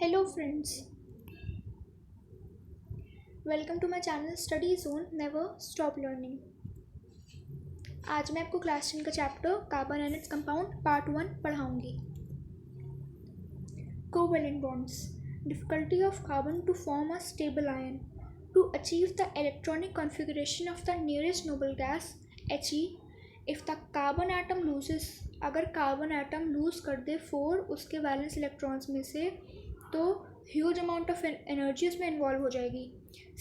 Hello friends, welcome to my channel study zone never stop learning. आज मैं आपको class 10 का chapter carbon and its compound part 1 पढ़ाऊंगी। Covalent bonds, difficulty of carbon to form a stable ion to achieve the electronic configuration of the nearest noble gas He if the carbon atom loses, अगर carbon atom lose कर दे 4 उसके valence electrons में से तो huge amount of energy उसमें involve हो जाएगी।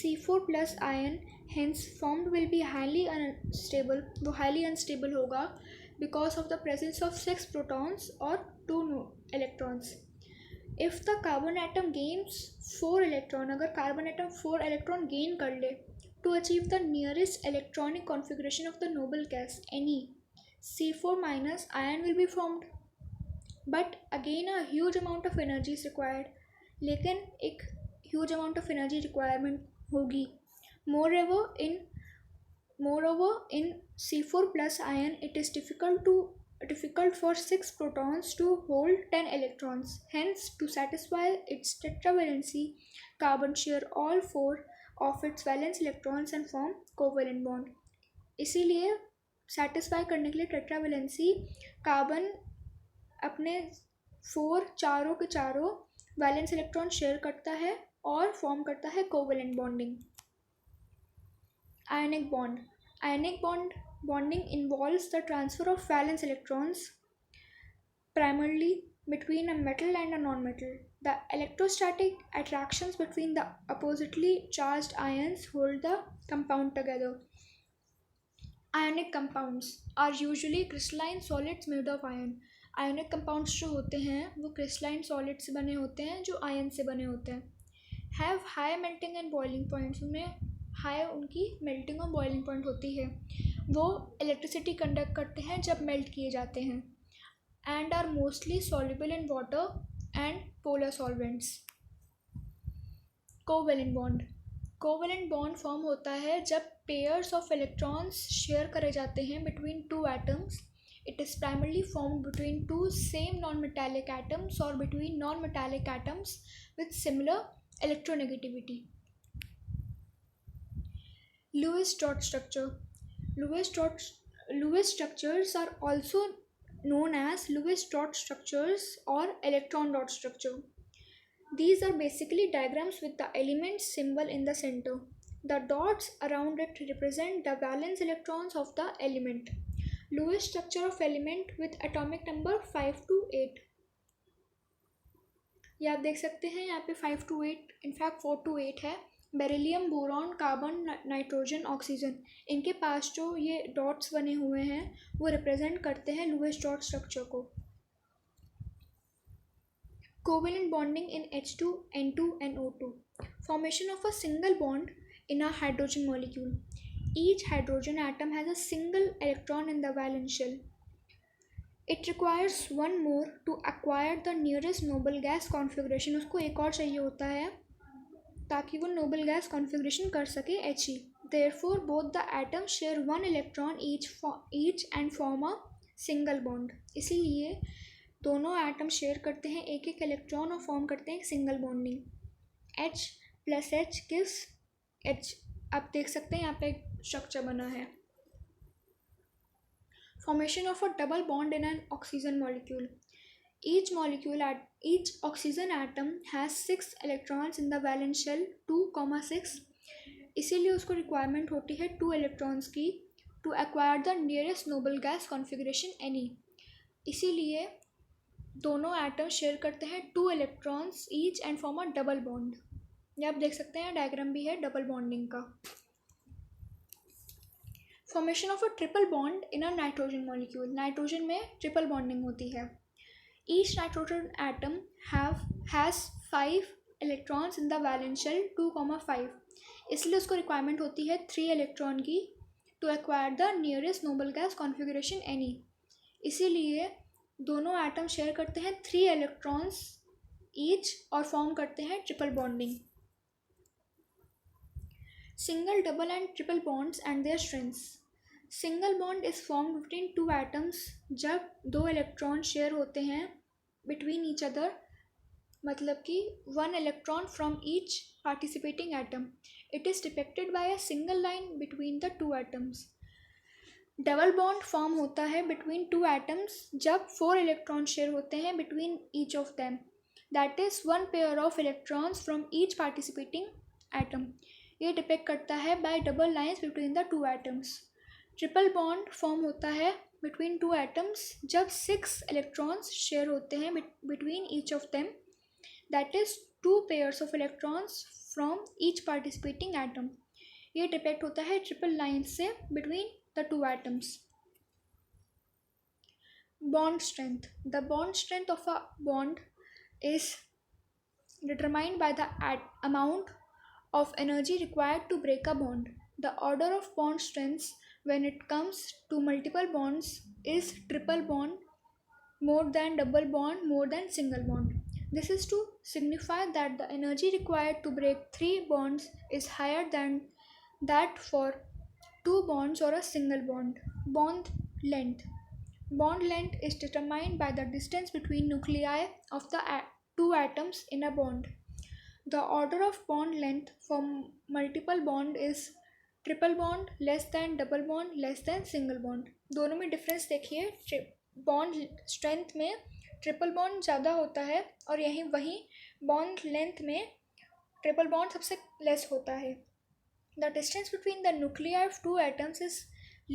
C4 plus ion hence formed will be highly unstable, वो हाईली अनस्टेबल होगा because of the presence of 6 protons और 2 electrons. If the carbon atom gains 4 electron, अगर कार्बन एटम 4 इलेक्ट्रॉन गेन कर ले to achieve the nearest electronic configuration of the noble gas Ne, C4 minus ion will be formed, but again a huge amount of energy is required, लेकिन एक huge amount of energy requirement होगी। Moreover in C4 plus ion it is difficult for 6 protons to hold 10 electrons, hence to satisfy its tetravalency carbon share all 4 of its valence electrons and form covalent bond। इसीलिए satisfy करने के लिए tetravalency carbon अपने 4 चारों के चारों valence electron share करता है और फॉर्म करता है covalent bonding. Ionic bonding involves the transfer of valence electrons primarily between a metal and a non-metal. The electrostatic attractions between the oppositely charged ions hold the compound together. Ionic compounds are usually crystalline solids made of iron. Ionic compounds जो होते हैं वो crystalline solids से बने होते हैं जो iron से बने होते हैं। Have high melting and boiling points, उनमें हाई उनकी मेल्टिंग और बॉइलिंग पॉइंट होती है। वो इलेक्ट्रिसिटी कंडक्ट करते हैं जब मेल्ट किए जाते हैं। And are mostly soluble in water and polar solvents. Covalent bond form होता है जब पेयर्स ऑफ इलेक्ट्रॉन्स शेयर करे जाते हैं between 2 atoms. It is primarily form between 2 same non metallic atoms और between non metallic atoms with similar electronegativity. Lewis dot structure. Lewis structures are also known as Lewis dot structures or electron dot structure. These are basically diagrams with the element symbol in the center. The dots around it represent the valence electrons of the element. Lewis structure of element with atomic number 5 to 8. ये आप देख सकते हैं यहाँ पे 5 to 8, in fact 4 to 8 है। Beryllium, boron, carbon, nitrogen, oxygen, इनके पास जो ये डॉट्स बने हुए हैं वो रिप्रेजेंट करते हैं लुईस डॉट स्ट्रक्चर को। Covalent bonding in H2, N2 and O2. Formation of a single bond in a hydrogen molecule. Each hydrogen atom has a single electron in the valence shell. It requires one more to acquire the nearest noble gas configuration. उसको एक और चाहिए होता है ताकि वो Nobel gas configuration कर सके He. Therefore both the atoms share one electron each and form a single bond. इसीलिए दोनों एटम शेयर करते हैं एक एक इलेक्ट्रॉन और फॉर्म करते हैं एक single bonding. H plus H gives H। आप देख सकते हैं यहाँ पे स्ट्रक्चर बना है। Formation of a double bond in an oxygen molecule. Each oxygen atom has 6 electrons in the valence shell 2,6। इसीलिए उसको रिक्वायरमेंट होती है 2 इलेक्ट्रॉन्स की to acquire the nearest noble gas configuration Ne। इसीलिए दोनों एटम शेयर करते हैं 2 electrons each and form a double bond. ये आप देख सकते हैं डायग्राम भी है डबल बॉन्डिंग का। Formation of a triple bond in a nitrogen molecule. Nitrogen में ट्रिपल बॉन्डिंग होती है। Each nitrogen atom has 5 electrons in the valence shell 2,5। इसलिए उसको रिक्वायरमेंट होती है 3 इलेक्ट्रॉन की to acquire the nearest noble gas configuration Ne। इसीलिए दोनों एटम शेयर करते हैं 3 इलेक्ट्रॉन्स ईच और फॉर्म करते हैं triple bonding. Single, double and triple bonds and their strengths. Single bond is form between 2 atoms जब 2 इलेक्ट्रॉन शेयर होते हैं बिटवीन ईच अदर मतलब कि 1 electron from each participating atom. It is depicted by a single line between the two atoms. Double bond form होता है between two atoms जब 4 electron share होते हैं between each of them, that is 1 pair of electrons from each participating atom. ये depict करता है bye double lines between the two atoms. Triple bond form होता है बिटवीन टू एटम्स जब 6 electrons share होते हैं between each of them, that is 2 pairs of electrons from each participating atom. ये depict होता है ट्रिपल लाइन से between the two atoms. Bond strength. The bond strength of a bond is determined by the amount of energy required to break a bond. The order of bond strengths when it comes to multiple bonds is triple bond, more than double bond, more than single bond. This is to signify that the energy required to break 3 bonds is higher than that for 2 bonds or a single bond. Bond length. Bond length is determined by the distance between nuclei of the two atoms in a bond. The order of bond length for multiple bond is triple bond less than double bond less than single bond. दोनों में difference देखिए. Bond strength में triple bond ज़्यादा होता है और वहीं bond length में ट्रिपल बॉन्ड सबसे लेस होता है. The distance between the nuclei of two atoms is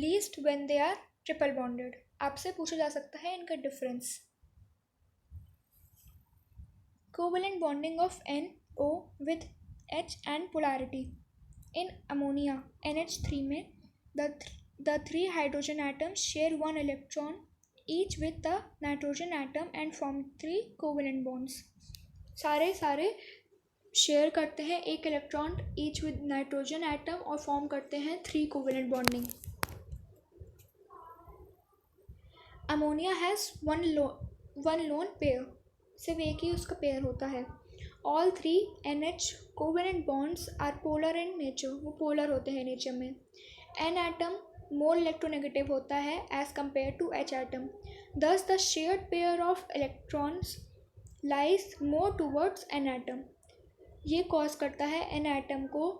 least when they are triple bonded. आपसे पूछा जा सकता है इनका difference. Covalent bonding of NO with H and polarity. In ammonia NH3 में the 3 hydrogen atoms share 1 electron each with the nitrogen atom and form 3 covalent bonds. सारे share करते हैं 1 electron each with nitrogen atom और form करते हैं 3 covalent bonding. Ammonia has one lone pair. सिर्फ एक ही उसका पेयर होता है. All 3 NH covalent bonds are polar in nature. वो पोलर होते हैं नेचर में. एन एटम मोर इलेक्ट्रोनेगेटिव होता है as compare to H atom. Thus the shared pair of electrons lies more towards N atom. ये cause करता है N atom को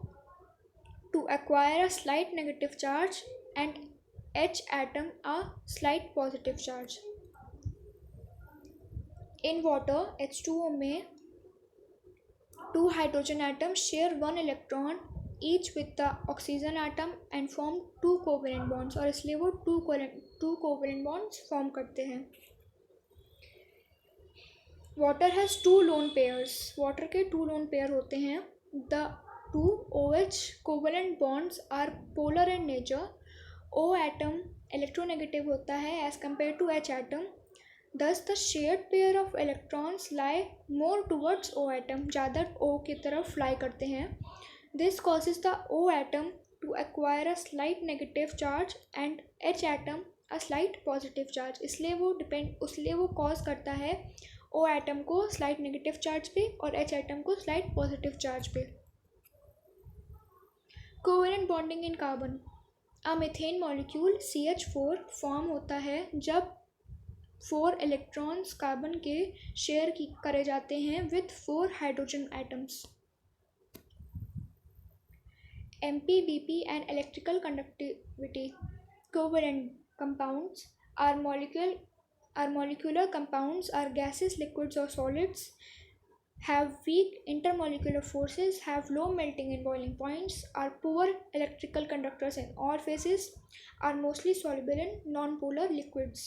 to acquire a slight negative charge and H atom a slight positive charge. In water H2O में 2 hydrogen atom share 1 electron each with the oxygen atom and form 2 covalent bonds और इसलिए वो 2 covalent bonds form करते हैं. Water has 2 lone pairs. Water के 2 lone pair होते हैं. The 2 OH covalent bonds are polar in nature. O atom electronegative होता है as compare to H atom. Thus the shared pair of electrons lie more towards O atom. ज़्यादा O की तरफ fly करते हैं. This causes the O atom to acquire a slight negative charge and H atom a slight positive charge. इसलिए वो cause करता है O atom को स्लाइट नेगेटिव चार्ज पे और H एटम को स्लाइट पॉजिटिव चार्ज पे. Covalent bonding in carbon. A methane molecule CH4 form होता है जब 4 इलेक्ट्रॉन्स कार्बन के शेयर करे जाते हैं with 4 hydrogen atoms. MPBP and electrical conductivity. Covalent compounds are molecular compounds, are gases, liquids or solids, have weak intermolecular forces, have low melting and boiling points, are poor electrical conductors in all phases, are mostly soluble in non-polar liquids.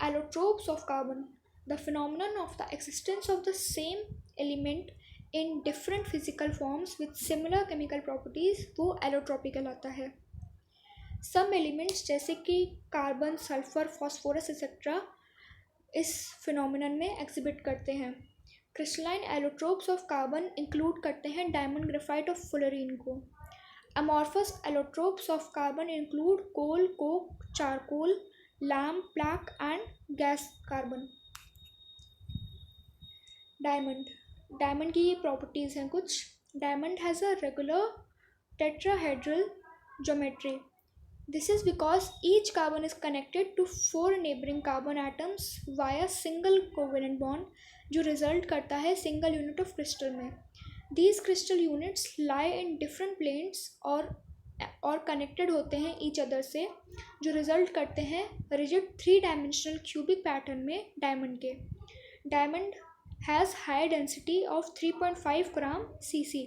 Allotropes of carbon. The phenomenon of the existence of the same element in different physical forms with similar chemical properties वो allotropy कहलाता है. Some elements जैसे कि carbon, sulphur, phosphorus etcetera इस phenomenon में exhibit करते हैं. Crystalline allotropes of carbon include करते हैं डायमंड, ग्रेफाइट और फुलरीन को. Amorphous allotropes of carbon include coal, coke, charcoal, lamp, black and gas carbon. Diamond की ये प्रॉपर्टीज़ हैं कुछ. Diamond has a regular tetrahedral geometry. This is because each carbon is connected to 4 neighboring carbon atoms via single covalent bond, जो result करता है single unit of crystal में. These crystal units lie in different planes और connected होते हैं each other से, जो result करते हैं rigid 3-dimensional cubic pattern में diamond के. Diamond has high density of 3.5 gram cc,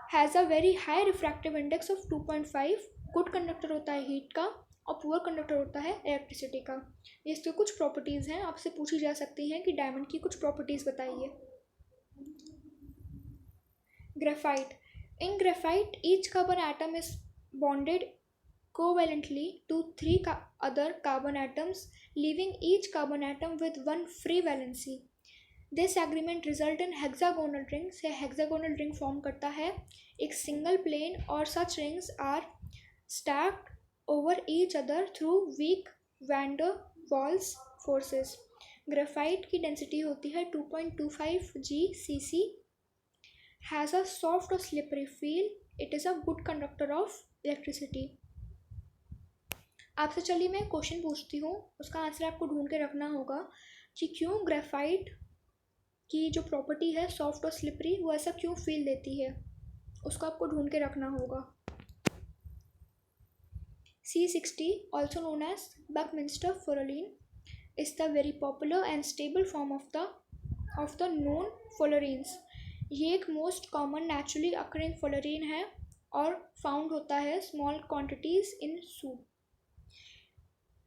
has a very high refractive index of 2.5, good conductor होता है हीट का और पुअर कंडक्टर होता है इलेक्ट्रिसिटी का. ये इसके कुछ प्रॉपर्टीज़ हैं, आपसे पूछी जा सकती हैं कि डायमंड की कुछ प्रॉपर्टीज़ बताइए. Graphite. In graphite each carbon atom is bonded covalently to 3 other carbon atoms, leaving each carbon atom with 1 free valency. This agreement result in hexagonal rings. यह hexagonal ring form करता है एक single plane और such rings are stacked over each other through weak van der Waals forces. Graphite की density होती है 2.25 GCC, has a soft or slippery feel. It is a good conductor of electricity. आपसे चलिए मैं question पूछती हूँ, उसका आंसर आपको ढूंढ के रखना होगा कि क्यों ग्रेफाइट की जो प्रॉपर्टी है सॉफ्ट और स्लिपरी वो ऐसा क्यों फील देती है, उसको आपको ढूंढ के रखना होगा. C60, also known as Buckminster fullerene, is the very popular and stable form of the known fullerenes. ये एक most common naturally occurring fullerene है और फाउंड होता है small quantities in soup.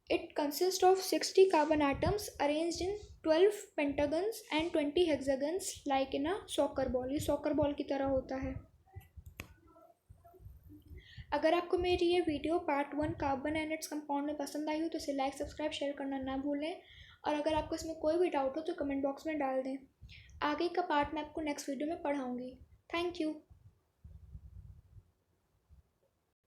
It consists of 60 carbon atoms arranged in 12 pentagons and 20 hexagons like in a soccer ball. ये soccer ball की तरह होता है. अगर आपको मेरी ये video part 1 carbon and its compound में पसंद आई हो तो इसे लाइक सब्सक्राइब शेयर करना ना भूलें, और अगर आपको इसमें कोई भी डाउट हो तो कमेंट बॉक्स में डाल दें. आगे का पार्ट मैं आपको नेक्स्ट वीडियो में पढ़ाऊँगी. Thank you.